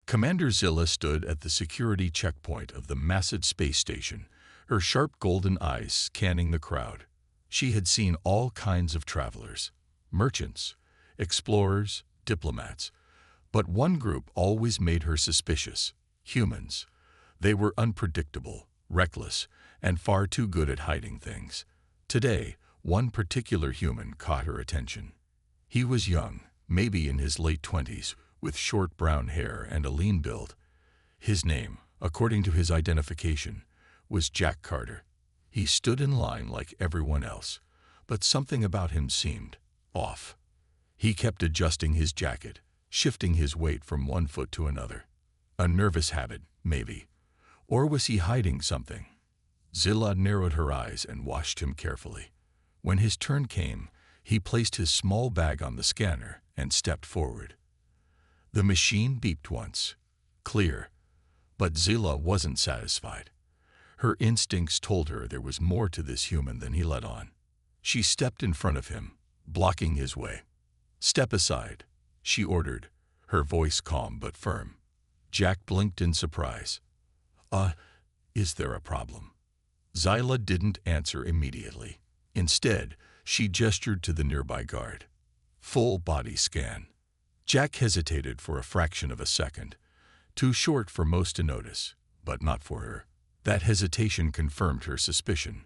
Commander Zilla stood at the security checkpoint of the massive space station, her sharp golden eyes scanning the crowd. She had seen all kinds of travelers, merchants, explorers, diplomats. But one group always made her suspicious: humans. They were unpredictable, reckless, and far too good at hiding things. Today, one particular human caught her attention. He was young, maybe in his late 20s, with short brown hair and a lean build. His name, according to his identification, was Jack Carter. He stood in line like everyone else, but something about him seemed off. He kept adjusting his jacket, shifting his weight from one foot to another. A nervous habit, maybe. Or was he hiding something? Zilla narrowed her eyes and watched him carefully. When his turn came, he placed his small bag on the scanner and stepped forward. The machine beeped once. Clear. But Zilla wasn't satisfied. Her instincts told her there was more to this human than he let on. She stepped in front of him, blocking his way. "Step aside," she ordered, her voice calm but firm. Jack blinked in surprise. Is there a problem?" Zilla didn't answer immediately. Instead, she gestured to the nearby guard. "Full body scan." Jack hesitated for a fraction of a second, too short for most to notice, but not for her. That hesitation confirmed her suspicion.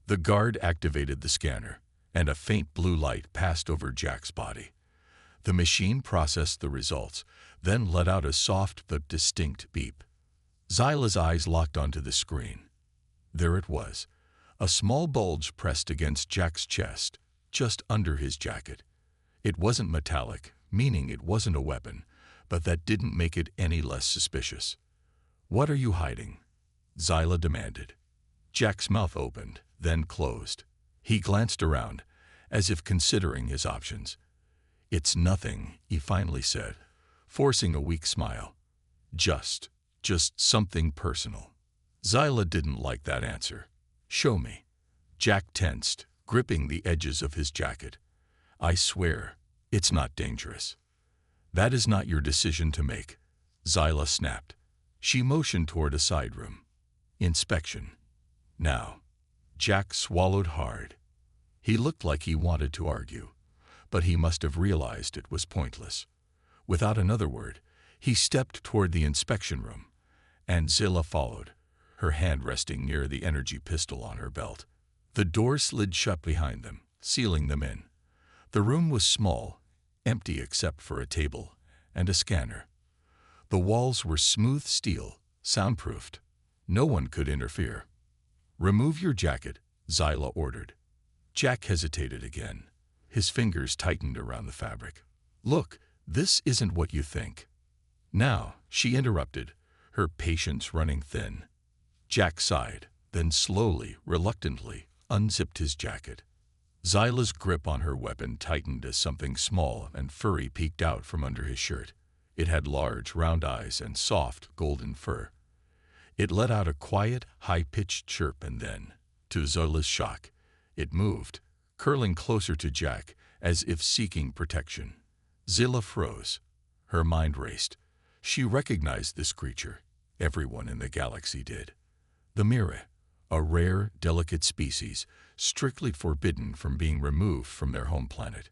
The guard activated the scanner, and a faint blue light passed over Jack's body. The machine processed the results, then let out a soft but distinct beep. Zilla's eyes locked onto the screen. There it was, a small bulge pressed against Jack's chest, just under his jacket. It wasn't metallic, meaning it wasn't a weapon, but that didn't make it any less suspicious. "What are you hiding?" Zilla demanded. Jack's mouth opened, then closed. He glanced around, as if considering his options. "It's nothing," he finally said, forcing a weak smile. Just something personal." Zilla didn't like that answer. "Show me." Jack tensed, gripping the edges of his jacket. "I swear, it's not dangerous." "That is not your decision to make," Zilla snapped. She motioned toward a side room. "Inspection. Now." Jack swallowed hard. He looked like he wanted to argue, but he must have realized it was pointless. Without another word, he stepped toward the inspection room, and Zilla followed, her hand resting near the energy pistol on her belt. The door slid shut behind them, sealing them in. The room was small, empty except for a table and a scanner. The walls were smooth steel, soundproofed. No one could interfere. "Remove your jacket," Zilla ordered. Jack hesitated again. His fingers tightened around the fabric. "Look, this isn't what you think." "Now," she interrupted, her patience running thin. Jack sighed, then slowly, reluctantly, unzipped his jacket. Zilla's grip on her weapon tightened as something small and furry peeked out from under his shirt. It had large, round eyes and soft, golden fur. It let out a quiet, high-pitched chirp and then, to Zilla's shock, it moved, curling closer to Jack as if seeking protection. Zilla froze. Her mind raced. She recognized this creature. Everyone in the galaxy did. The Mirror, a rare, delicate species, strictly forbidden from being removed from their home planet.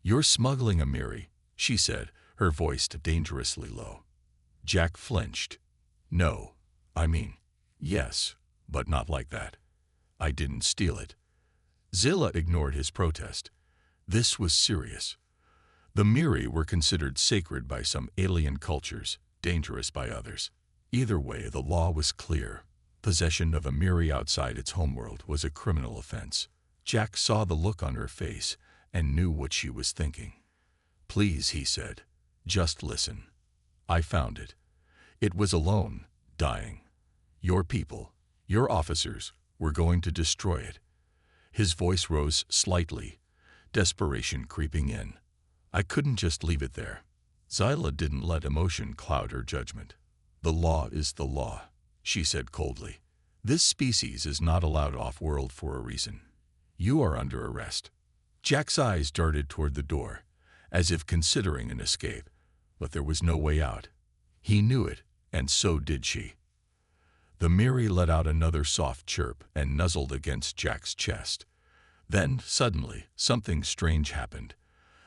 "You're smuggling a Mirror," she said, her voice dangerously low. Jack flinched. "No, yes, but not like that. I didn't steal it." Zilla ignored his protest. This was serious. The Mirror were considered sacred by some alien cultures, dangerous by others. Either way, the law was clear. Possession of a Mirror outside its homeworld was a criminal offense. Jack saw the look on her face and knew what she was thinking. "Please," he said, "just listen. I found it. It was alone, dying. Your people, your officers, were going to destroy it." His voice rose slightly, desperation creeping in. "I couldn't just leave it there." Zilla didn't let emotion cloud her judgment. "The law is the law," she said coldly. "This species is not allowed off-world for a reason. You are under arrest." Jack's eyes darted toward the door, as if considering an escape, but there was no way out. He knew it, and so did she. The Miri let out another soft chirp and nuzzled against Jack's chest. Then, suddenly, something strange happened.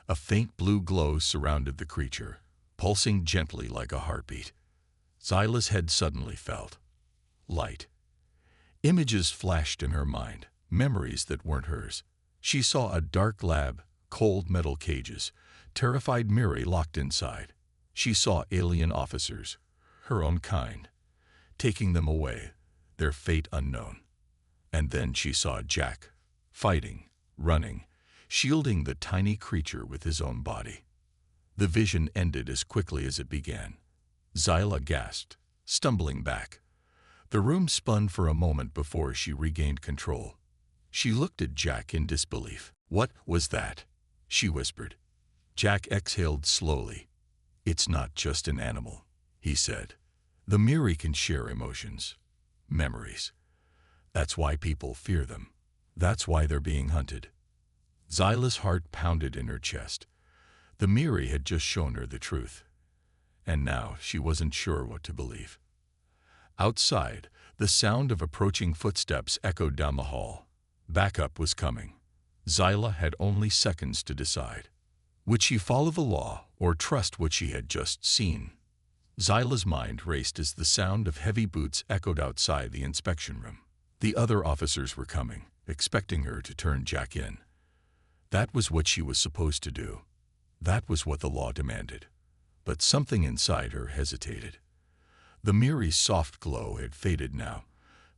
A faint blue glow surrounded the creature, pulsing gently like a heartbeat. Zyla's head suddenly felt light. Images flashed in her mind, memories that weren't hers. She saw a dark lab, cold metal cages, terrified Miri locked inside. She saw alien officers, her own kind, taking them away, their fate unknown. And then she saw Jack, fighting, running, shielding the tiny creature with his own body. The vision ended as quickly as it began. Zyla gasped, stumbling back. The room spun for a moment before she regained control. She looked at Jack in disbelief. "What was that?" she whispered. Jack exhaled slowly. "It's not just an animal," he said. "The Miri can share emotions, memories. That's why people fear them. That's why they're being hunted." Zyla's heart pounded in her chest. The Miri had just shown her the truth, and now she wasn't sure what to believe. Outside, the sound of approaching footsteps echoed down the hall. Backup was coming. Zyla had only seconds to decide. Would she follow the law or trust what she had just seen? Zyla's mind raced as the sound of heavy boots echoed outside the inspection room. The other officers were coming, expecting her to turn Jack in. That was what she was supposed to do. That was what the law demanded. But something inside her hesitated. The Miri's soft glow had faded now,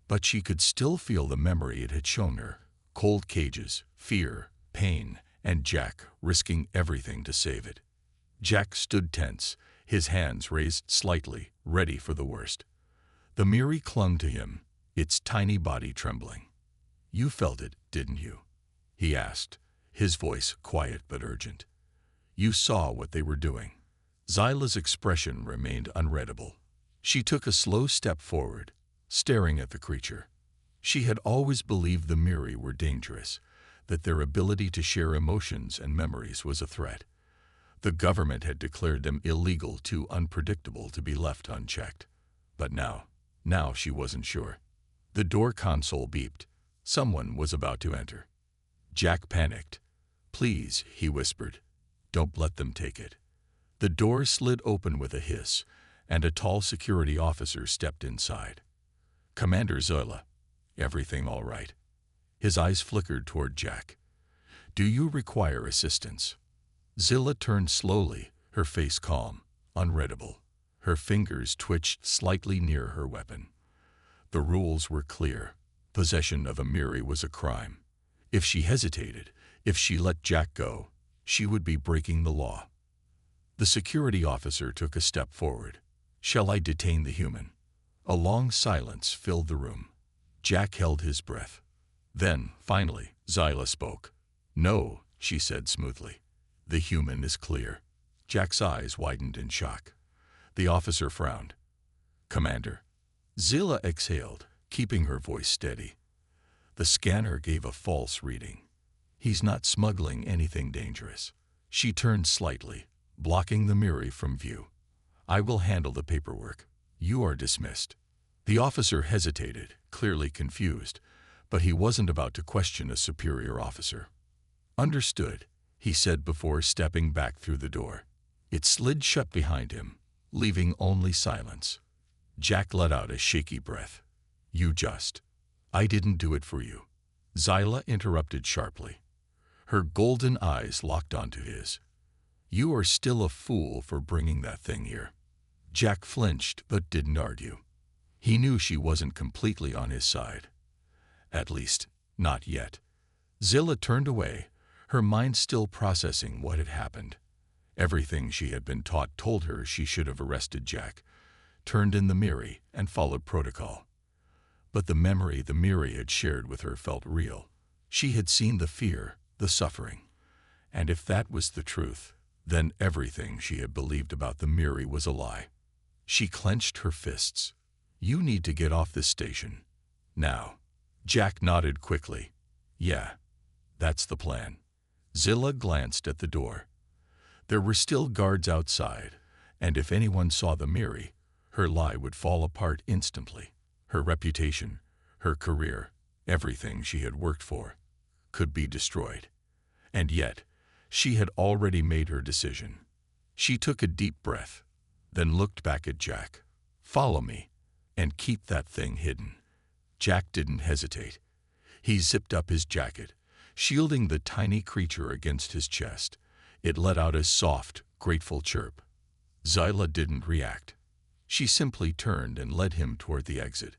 but she could still feel the memory it had shown her. Cold cages, fear, pain, and Jack risking everything to save it. Jack stood tense, his hands raised slightly, ready for the worst. The Miri clung to him, its tiny body trembling. "You felt it, didn't you?" he asked, his voice quiet but urgent. "You saw what they were doing." Zyla's expression remained unreadable. She took a slow step forward, staring at the creature. She had always believed the Miri were dangerous, that their ability to share emotions and memories was a threat. The government had declared them illegal, too unpredictable to be left unchecked. But now she wasn't sure. The door console beeped. Someone was about to enter. Jack panicked. "Please," he whispered, "don't let them take it." The door slid open with a hiss, and a tall security officer stepped inside. "Commander Zyla, everything all right?" His eyes flickered toward Jack. "Do you require assistance?" Zyla turned slowly, her face calm, unreadable. Her fingers twitched slightly near her weapon. The rules were clear. Possession of a Miri was a crime. If she hesitated, if she let Jack go, she would be breaking the law. The security officer took a step forward. "Shall I detain the human?" A long silence filled the room. Jack held his breath. Then, finally, Zyla spoke. "No," she said smoothly. "The human is clear." Jack's eyes widened in shock. The officer frowned. "Commander." Zyla exhaled, keeping her voice steady. The scanner gave a false reading. "He's not smuggling anything dangerous." She turned slightly, blocking the Miri from view. "I will handle the paperwork. You are dismissed." The officer hesitated, clearly confused, but he wasn't about to question a superior officer. "Understood," he said before stepping back through the door. It slid shut behind him, leaving only silence. Jack let out a shaky breath. I didn't do it for you." Zyla interrupted sharply. Her golden eyes locked onto his. "You are still a fool for bringing that thing here." Jack flinched but didn't argue. He knew she wasn't completely on his side. At least, not yet. Zyla turned away, her mind still processing what had happened. Everything she had been taught told her she should have arrested Jack, turned in the Miri, and followed protocol. But the memory the Miri had shared with her felt real. She had seen the fear, the suffering. And if that was the truth, then everything she had believed about the Miri was a lie. She clenched her fists. "You need to get off this station. Now." Jack nodded quickly. "Yeah, that's the plan." Zyla glanced at the door. There were still guards outside, and if anyone saw the Miri, her lie would fall apart instantly. Her reputation, her career, everything she had worked for, could be destroyed. And yet, she had already made her decision. She took a deep breath, then looked back at Jack. "Follow me, and keep that thing hidden." Jack didn't hesitate. He zipped up his jacket, shielding the tiny creature against his chest. It let out a soft, grateful chirp. Zyla didn't react. She simply turned and led him toward the exit,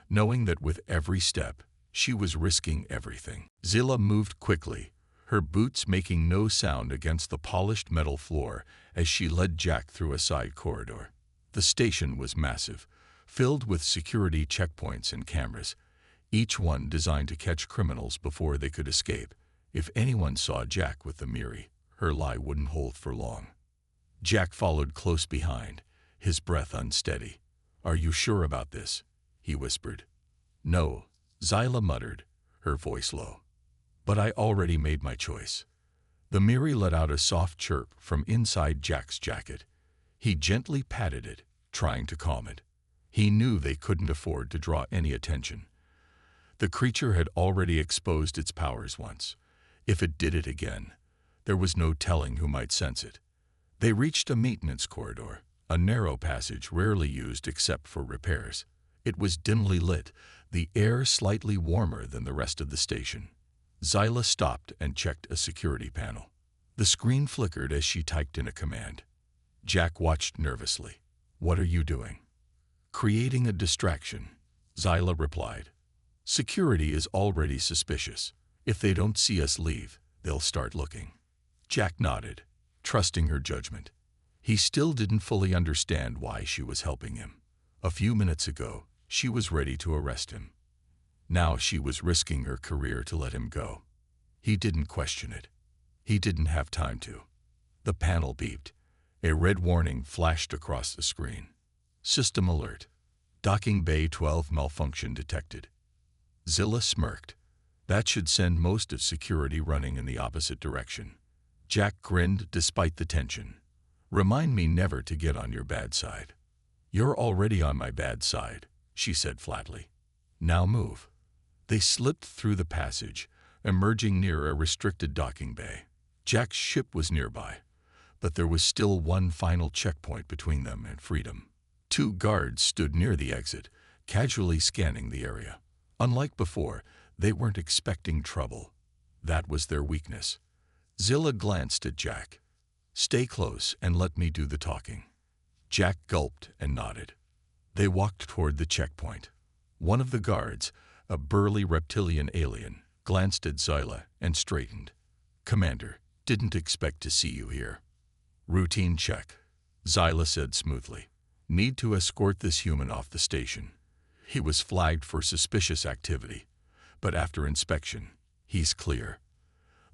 knowing that with every step, she was risking everything. Zyla moved quickly, her boots making no sound against the polished metal floor as she led Jack through a side corridor. The station was massive, filled with security checkpoints and cameras, each one designed to catch criminals before they could escape. If anyone saw Jack with the Miri, her lie wouldn't hold for long. Jack followed close behind, his breath unsteady. "Are you sure about this?" he whispered. "No," Zyla muttered, her voice low. "But I already made my choice." The Miri let out a soft chirp from inside Jack's jacket. He gently patted it, trying to calm it. He knew they couldn't afford to draw any attention. The creature had already exposed its powers once. If it did it again, there was no telling who might sense it. They reached a maintenance corridor, a narrow passage rarely used except for repairs. It was dimly lit, the air slightly warmer than the rest of the station. Zyla stopped and checked a security panel. The screen flickered as she typed in a command. Jack watched nervously. "What are you doing?" "Creating a distraction," Zyla replied. "Security is already suspicious. If they don't see us leave, they'll start looking." Jack nodded, trusting her judgment. He still didn't fully understand why she was helping him. A few minutes ago, she was ready to arrest him. Now she was risking her career to let him go. He didn't question it. He didn't have time to. The panel beeped. A red warning flashed across the screen. "System alert. Docking Bay 12 malfunction detected." Zyla smirked. That should send most of security running in the opposite direction. Jack grinned despite the tension. "Remind me never to get on your bad side." "You're already on my bad side," she said flatly. "Now move." They slipped through the passage, emerging near a restricted docking bay. Jack's ship was nearby, but there was still one final checkpoint between them and freedom. Two guards stood near the exit, casually scanning the area. Unlike before, they weren't expecting trouble. That was their weakness. Zyla glanced at Jack. "Stay close and let me do the talking." Jack gulped and nodded. They walked toward the checkpoint. One of the guards, a burly reptilian alien, glanced at Zyla and straightened. "Commander, didn't expect to see you here." "Routine check," Zyla said smoothly. "Need to escort this human off the station. He was flagged for suspicious activity, but after inspection, he's clear."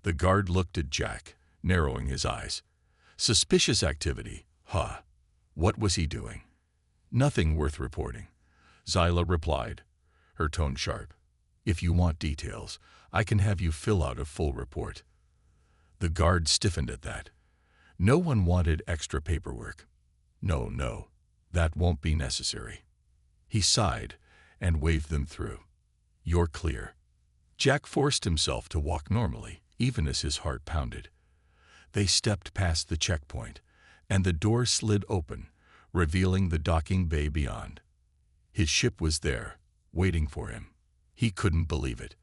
The guard looked at Jack, narrowing his eyes. "Suspicious activity, huh? What was he doing?" "Nothing worth reporting," Zyla replied, her tone sharp. "If you want details, I can have you fill out a full report." The guard stiffened at that. No one wanted extra paperwork. No, that won't be necessary." He sighed and waved them through. "You're clear." Jack forced himself to walk normally, even as his heart pounded. They stepped past the checkpoint, and the door slid open, revealing the docking bay beyond. His ship was there, waiting for him. He couldn't believe it.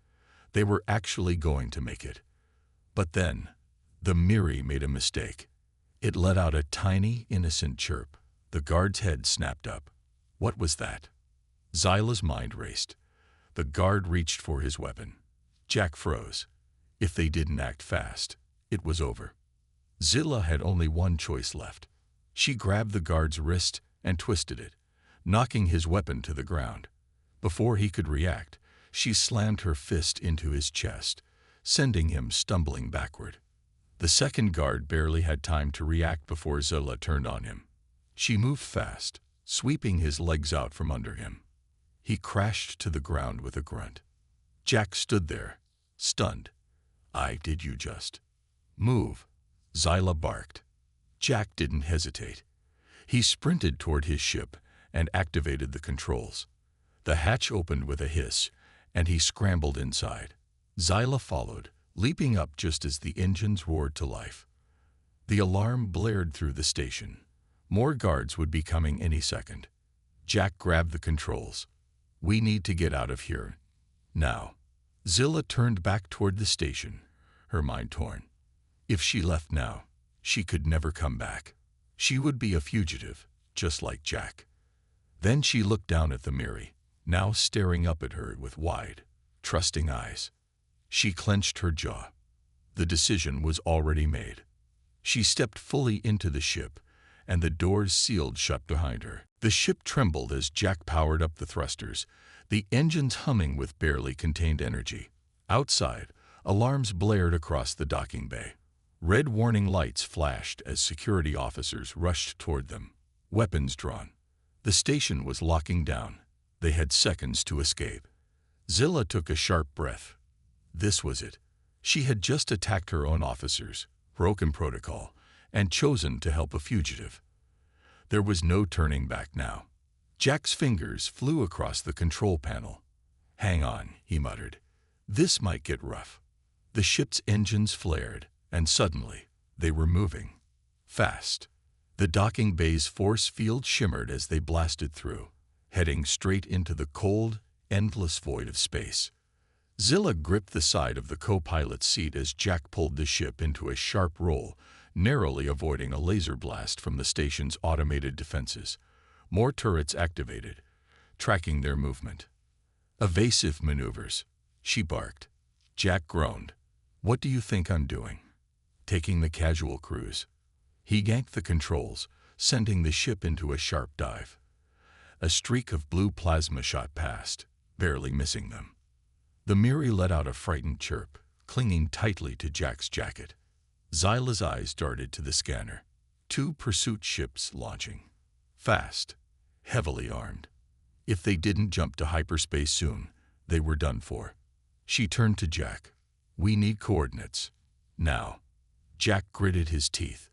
They were actually going to make it. But then, the Miri made a mistake. It let out a tiny, innocent chirp. The guard's head snapped up. What was that? Zyla's mind raced. The guard reached for his weapon. Jack froze. If they didn't act fast, it was over. Zyla had only one choice left. She grabbed the guard's wrist and twisted it, knocking his weapon to the ground. Before he could react, she slammed her fist into his chest, sending him stumbling backward. The second guard barely had time to react before Zyla turned on him. She moved fast, sweeping his legs out from under him. He crashed to the ground with a grunt. Jack stood there, stunned. Did you just move?" Zyla barked. Jack didn't hesitate. He sprinted toward his ship and activated the controls. The hatch opened with a hiss, and he scrambled inside. Zyla followed, leaping up just as the engines roared to life. The alarm blared through the station. More guards would be coming any second. Jack grabbed the controls. "We need to get out of here. Now." Zilla turned back toward the station, her mind torn. If she left now, she could never come back. She would be a fugitive, just like Jack. Then she looked down at the Miri, now staring up at her with wide, trusting eyes. She clenched her jaw. The decision was already made. She stepped fully into the ship, and the doors sealed shut behind her. The ship trembled as Jack powered up the thrusters, the engines humming with barely contained energy. Outside, alarms blared across the docking bay. Red warning lights flashed as security officers rushed toward them, weapons drawn. The station was locking down. They had seconds to escape. Zilla took a sharp breath. This was it. She had just attacked her own officers, broken protocol, and chosen to help a fugitive. There was no turning back now. Jack's fingers flew across the control panel. "Hang on," he muttered. "This might get rough." The ship's engines flared, and suddenly they were moving. Fast. The docking bay's force field shimmered as they blasted through, heading straight into the cold, endless void of space. Zilla gripped the side of the co-pilot's seat as Jack pulled the ship into a sharp roll, narrowly avoiding a laser blast from the station's automated defenses. More turrets activated, tracking their movement. "Evasive maneuvers," she barked. Jack groaned. "What do you think I'm doing?" "Taking the casual cruise." He yanked the controls, sending the ship into a sharp dive. A streak of blue plasma shot past, barely missing them. The Miri let out a frightened chirp, clinging tightly to Jack's jacket. Zyla's eyes darted to the scanner. 2 pursuit ships launching. Fast, heavily armed. If they didn't jump to hyperspace soon, they were done for. She turned to Jack. "We need coordinates. Now." Jack gritted his teeth.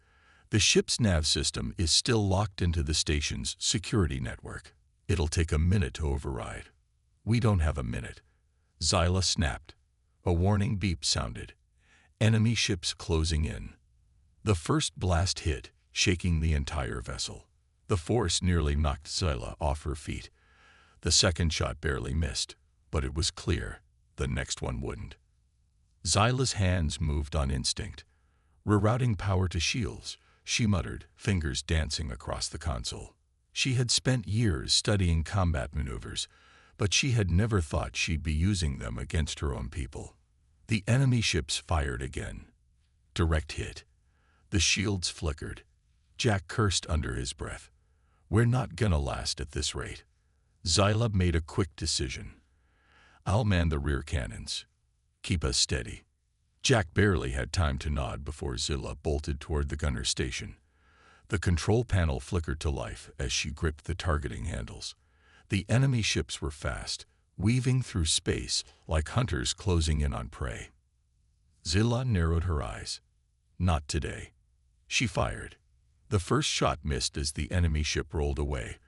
"The ship's nav system is still locked into the station's security network. It'll take a minute to override." "We don't have a minute." Zyla snapped. A warning beep sounded. Enemy ships closing in. The first blast hit, shaking the entire vessel. The force nearly knocked Zyla off her feet. The second shot barely missed, but it was clear the next one wouldn't. Zyla's hands moved on instinct. "Rerouting power to shields," she muttered, fingers dancing across the console. She had spent years studying combat maneuvers, but she had never thought she'd be using them against her own people. The enemy ships fired again. Direct hit. The shields flickered. Jack cursed under his breath. "We're not gonna last at this rate." Zyla made a quick decision. "I'll man the rear cannons. Keep us steady." Jack barely had time to nod before Zilla bolted toward the gunner station. The control panel flickered to life as she gripped the targeting handles. The enemy ships were fast, weaving through space like hunters closing in on prey. Zilla narrowed her eyes. Not today. She fired. The first shot missed as the enemy ship rolled away,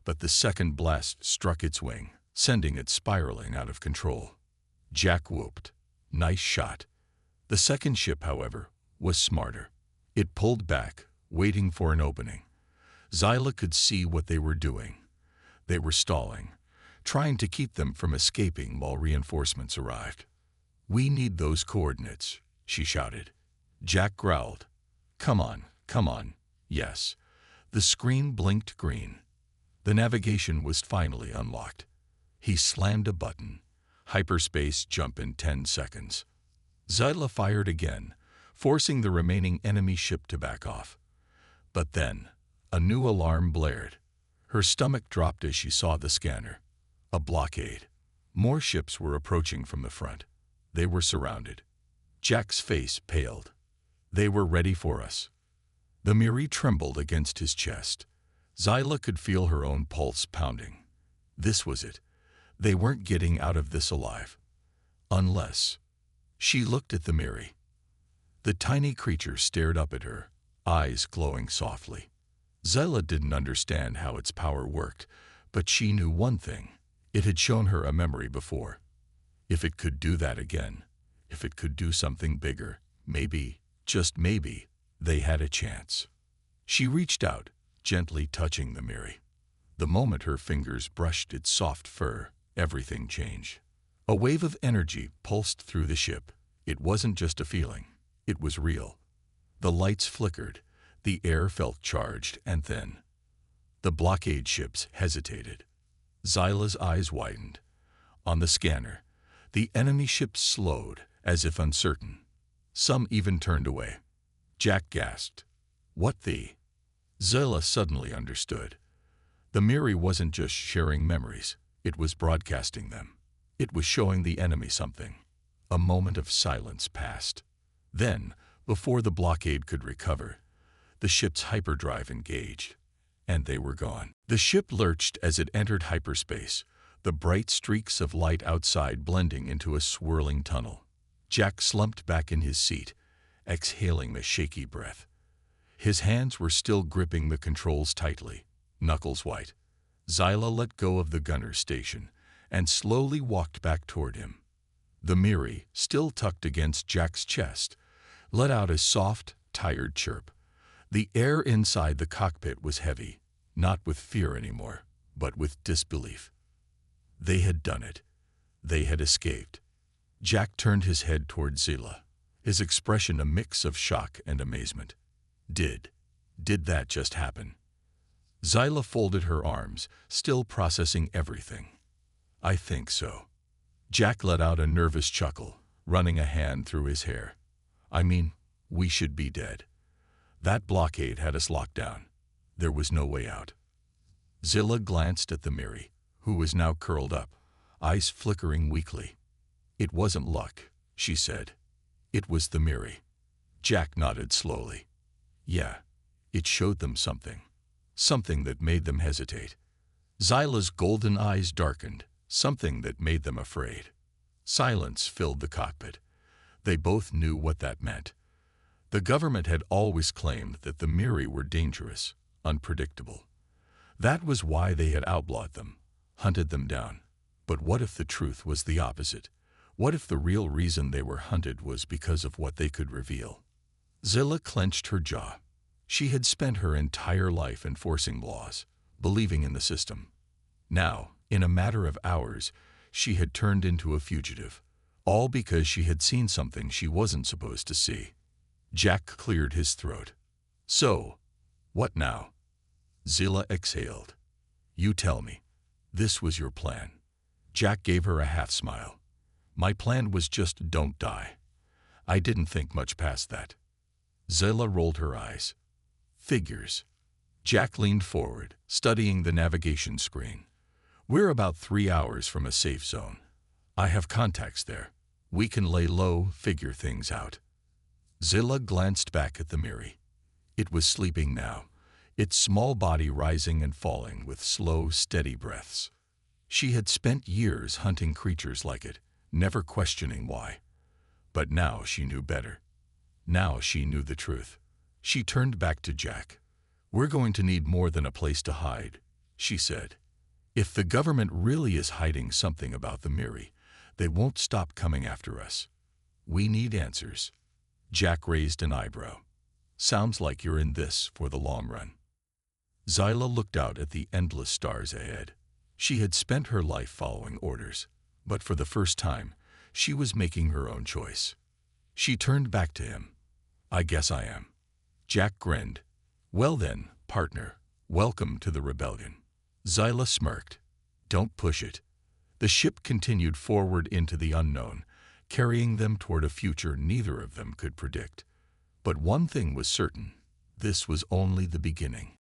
but the second blast struck its wing, sending it spiraling out of control. Jack whooped. "Nice shot." The second ship, however, was smarter. It pulled back, waiting for an opening. Zyla could see what they were doing. They were stalling, trying to keep them from escaping while reinforcements arrived. "We need those coordinates," she shouted. Jack growled. Come on. Yes." The screen blinked green. The navigation was finally unlocked. He slammed a button. Hyperspace jump in 10 seconds. Zyla fired again, forcing the remaining enemy ship to back off. But then, a new alarm blared. Her stomach dropped as she saw the scanner. A blockade. More ships were approaching from the front. They were surrounded. Jack's face paled. They were ready for us. The Miri trembled against his chest. Zyla could feel her own pulse pounding. This was it. They weren't getting out of this alive. Unless... She looked at the Miri. The tiny creature stared up at her, eyes glowing softly. Zyla didn't understand how its power worked, But she knew one thing. It had shown her a memory before. If it could do that again, if it could do something bigger, maybe, just maybe, they had a chance. She reached out, gently touching the Miri. The moment her fingers brushed its soft fur, everything changed. A wave of energy pulsed through the ship. It wasn't just a feeling. It was real. The lights flickered. The air felt charged and thin. The blockade ships hesitated. Zyla's eyes widened. On the scanner, the enemy ships slowed, as if uncertain. Some even turned away. Jack gasped. What the? Zyla suddenly understood. The Miri wasn't just sharing memories. It was broadcasting them. It was showing the enemy something. A moment of silence passed. Then, before the blockade could recover, the ship's hyperdrive engaged, and they were gone. The ship lurched as it entered hyperspace, the bright streaks of light outside blending into a swirling tunnel. Jack slumped back in his seat, exhaling a shaky breath. His hands were still gripping the controls tightly, knuckles white. Zyla let go of the gunner's station and slowly walked back toward him. The Miri, still tucked against Jack's chest, let out a soft, tired chirp. The air inside the cockpit was heavy, not with fear anymore, but with disbelief. They had done it. They had escaped. Jack turned his head toward Zyla, his expression a mix of shock and amazement. Did that just happen? Zyla folded her arms, still processing everything. I think so. Jack let out a nervous chuckle, running a hand through his hair. I mean, we should be dead. That blockade had us locked down. There was no way out. Zyla glanced at the Miri, who was now curled up, eyes flickering weakly. It wasn't luck, she said. It was the Miri. Jack nodded slowly. Yeah, it showed them something. Something that made them hesitate. Zyla's golden eyes darkened, something that made them afraid. Silence filled the cockpit. They both knew what that meant. The government had always claimed that the Miri were dangerous, unpredictable. That was why they had outlawed them, hunted them down. But what if the truth was the opposite? What if the real reason they were hunted was because of what they could reveal? Zyla clenched her jaw. She had spent her entire life enforcing laws, believing in the system. Now, in a matter of hours, she had turned into a fugitive, all because she had seen something she wasn't supposed to see. Jack cleared his throat. So, what now? Zyla exhaled. You tell me. This was your plan. Jack gave her a half smile. My plan was just don't die. I didn't think much past that. Zyla rolled her eyes. Figures. Jack leaned forward, studying the navigation screen. We're about 3 hours from a safe zone. I have contacts there. We can lay low, figure things out. Zyla glanced back at the Miri. It was sleeping now, its small body rising and falling with slow, steady breaths. She had spent years hunting creatures like it, never questioning why. But now she knew better. Now she knew the truth. She turned back to Jack. We're going to need more than a place to hide, she said. If the government really is hiding something about the Miri, they won't stop coming after us. We need answers. Jack raised an eyebrow. Sounds like you're in this for the long run. Zyla looked out at the endless stars ahead. She had spent her life following orders, but for the first time, she was making her own choice. She turned back to him. I guess I am. Jack grinned. Well then, partner, welcome to the rebellion. Zyla smirked. Don't push it. The ship continued forward into the unknown, carrying them toward a future neither of them could predict. But one thing was certain. This was only the beginning.